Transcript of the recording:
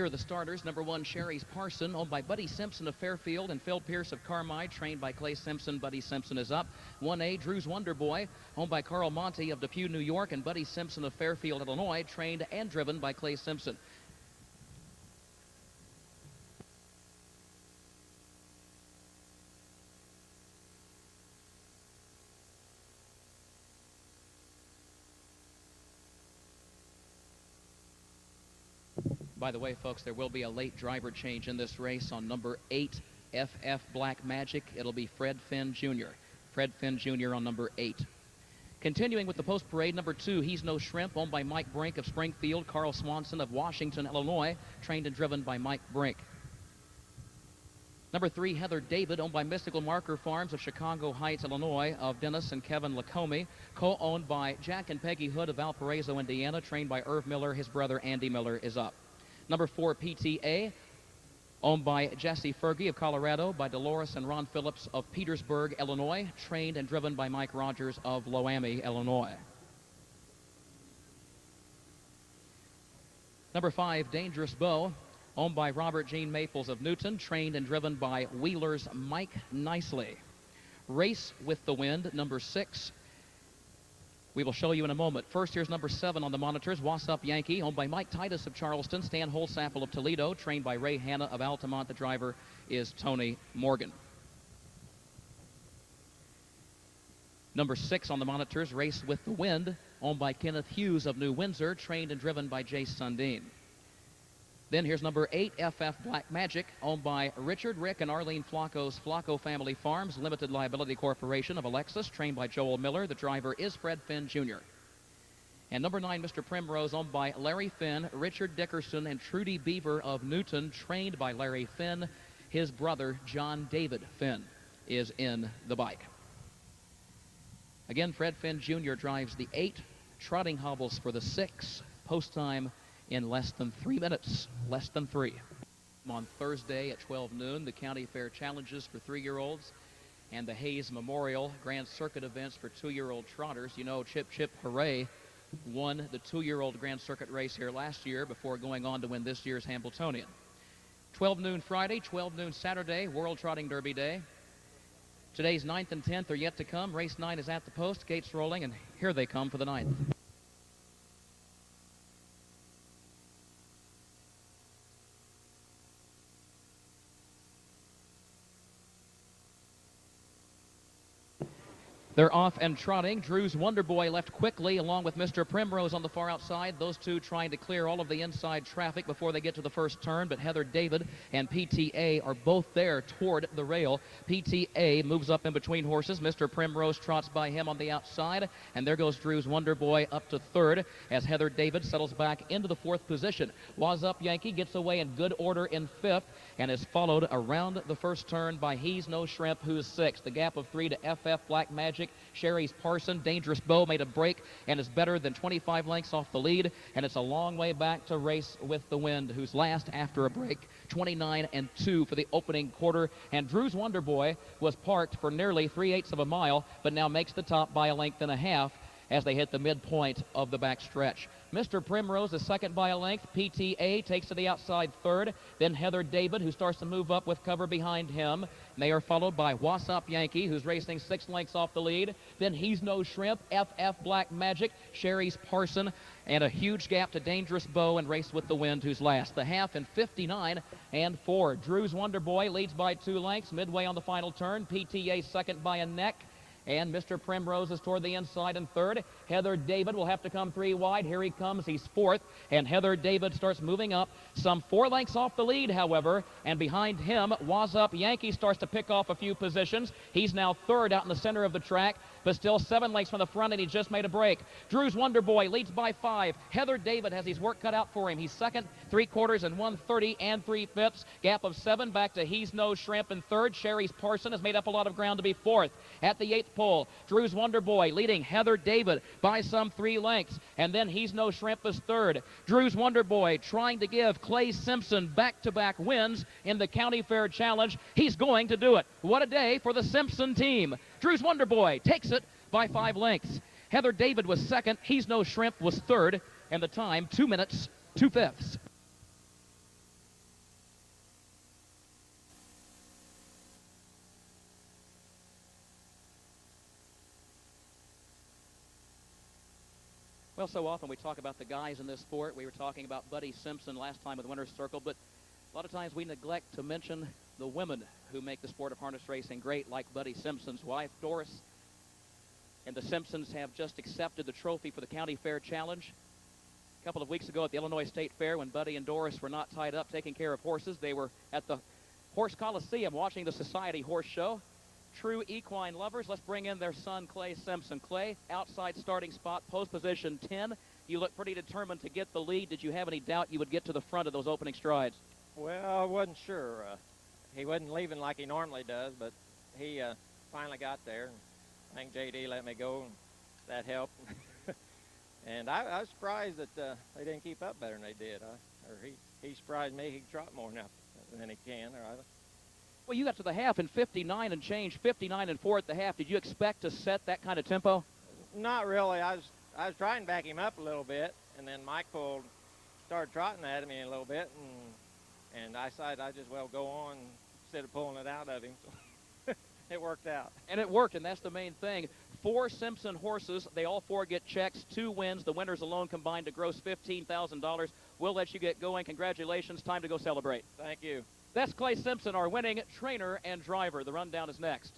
Here are the starters. Number 1, Sherry's Parson, owned by Buddy Simpson of Fairfield and Phil Pierce of Carmi, trained by Clay Simpson. Buddy Simpson is up. 1A, Drew's Wonderboy, owned by Carl Monty of Depew, New York, and Buddy Simpson of Fairfield, Illinois, trained and driven by Clay Simpson. By the way, folks, there will be a late driver change in this race on number 8, FF Black Magic. It'll be Fred Finn Jr. Fred Finn Jr. on number 8. Continuing with the post parade, number 2, He's No Shrimp, owned by Mike Brink of Springfield, Carl Swanson of Washington, Illinois, trained and driven by Mike Brink. Number 3, Heather David, owned by Mystical Marker Farms of Chicago Heights, Illinois, of Dennis and Kevin Lacombe, co-owned by Jack and Peggy Hood of Valparaiso, Indiana, trained by Irv Miller. His brother Andy Miller is up. Number 4, PTA, owned by Jesse Fergie of Colorado, by Dolores and Ron Phillips of Petersburg, Illinois, trained and driven by Mike Rogers of Loami, Illinois. Number 5, Dangerous Bow, owned by Robert Gene Maples of Newton, trained and driven by Wheeler's Mike Nicely. Race with the Wind, number 6. We will show you in a moment. First, here's number 7 on the monitors, What's Up Yankee, owned by Mike Titus of Charleston, Stan Holsapple of Toledo, trained by Ray Hanna of Altamont. The driver is Tony Morgan. Number 6 on the monitors, Race with the Wind, owned by Kenneth Hughes of New Windsor, trained and driven by Jace Sundin. Then here's number 8, FF Black Magic, owned by Richard, Rick, and Arlene Flacco's Flacco Family Farms, Limited Liability Corporation of Alexis, trained by Joel Miller. The driver is Fred Finn Jr. And number 9, Mr. Primrose, owned by Larry Finn, Richard Dickerson, and Trudy Beaver of Newton, trained by Larry Finn. His brother, John David Finn, is in the bike. Again, Fred Finn Jr. drives the 8, trotting hobbles for the 6, post time in less than 3 minutes, less than 3. On Thursday at 12 noon, the County Fair Challenges for 3-year-olds and the Hayes Memorial Grand Circuit events for 2-year-old trotters. You know, Chip Chip Hooray won the 2-year-old Grand Circuit race here last year before going on to win this year's Hambletonian. 12 noon Friday, 12 noon Saturday, World Trotting Derby Day. Today's 9th and 10th are yet to come. Race 9 is at the post, gates rolling, and here they come for the 9th. They're off and trotting. Drew's Wonderboy left quickly along with Mr. Primrose on the far outside. Those two trying to clear all of the inside traffic before they get to the first turn, but Heather David and PTA are both there toward the rail. PTA moves up in between horses. Mr. Primrose trots by him on the outside, and there goes Drew's Wonderboy up to 3rd as Heather David settles back into the 4th position. Was Up Yankee gets away in good order in 5th and is followed around the first turn by He's No Shrimp, who's 6th. The gap of 3 to FF Black Magic. Sherry's Parson, Dangerous Bow made a break and is better than 25 lengths off the lead, and it's a long way back to Race with the Wind, who's last after a break, 29 and 2 for the opening quarter. And Drew's Wonderboy was parked for nearly 3/8 of a mile, but now makes the top by a length and a half as they hit the midpoint of the back stretch. Mr. Primrose is second by a length. PTA takes to the outside 3rd. Then Heather David, who starts to move up with cover behind him. They are followed by What's Up Yankee, who's racing 6 lengths off the lead. Then He's No Shrimp, FF Black Magic, Sherry's Parson, and a huge gap to Dangerous Bow and Race with the Wind, who's last. The half in 59 and 4. Drew's Wonderboy leads by 2 lengths midway on the final turn. PTA second by a neck. And Mr. Primrose is toward the inside in 3rd. Heather David will have to come 3 wide. Here he comes. He's 4th. And Heather David starts moving up. Some 4 lengths off the lead, however. And behind him, Was Up Yankee starts to pick off a few positions. He's now 3rd out in the center of the track, but still 7 lengths from the front, and he just made a break. Drew's Wonderboy leads by 5. Heather David has his work cut out for him. He's 2nd, 3/4 and 1/30 and 3/5. Gap of 7 back to He's No Shrimp in 3rd. Sherry's Parson has made up a lot of ground to be 4th. At the 8th pole, Drew's Wonderboy leading Heather David by some 3 lengths. And then He's No Shrimp is 3rd. Drew's Wonderboy trying to give Clay Simpson back-to-back wins in the County Fair Challenge. He's going to do it. What a day for the Simpson team. Drew's Wonderboy takes it by 5 lengths. Heather David was 2nd. He's No Shrimp was 3rd. And the time, 2 minutes, 2/5. Well, so often we talk about the guys in this sport. We were talking about Buddy Simpson last time with Winner's Circle, but a lot of times we neglect to mention the women who make the sport of harness racing great, like Buddy Simpson's wife, Doris. And the Simpsons have just accepted the trophy for the County Fair Challenge. A couple of weeks ago at the Illinois State Fair, when Buddy and Doris were not tied up taking care of horses, they were at the Horse Coliseum watching the Society Horse Show. True equine lovers. Let's bring in their son, Clay Simpson. Clay, outside starting spot, post position 10. You look pretty determined to get the lead. Did you have any doubt you would get to the front of those opening strides? Well, I wasn't sure. He wasn't leaving like he normally does, but he finally got there. I think J.D. let me go, and that helped. And I was surprised that they didn't keep up better than they did. He surprised me. He can trot more now than he can. Well, you got to the half in 59 and change, 59 and 4 at the half. Did you expect to set that kind of tempo? Not really. I was trying to back him up a little bit, and then Mike started trotting at me a little bit, and I decided I'd just well go on instead of pulling it out of him. So it worked out. And it worked, and that's the main thing. 4 Simpson horses. They all 4 get checks, 2 wins. The winners alone combined to gross $15,000. We'll let you get going. Congratulations. Time to go celebrate. Thank you. That's Clay Simpson, our winning trainer and driver. The rundown is next.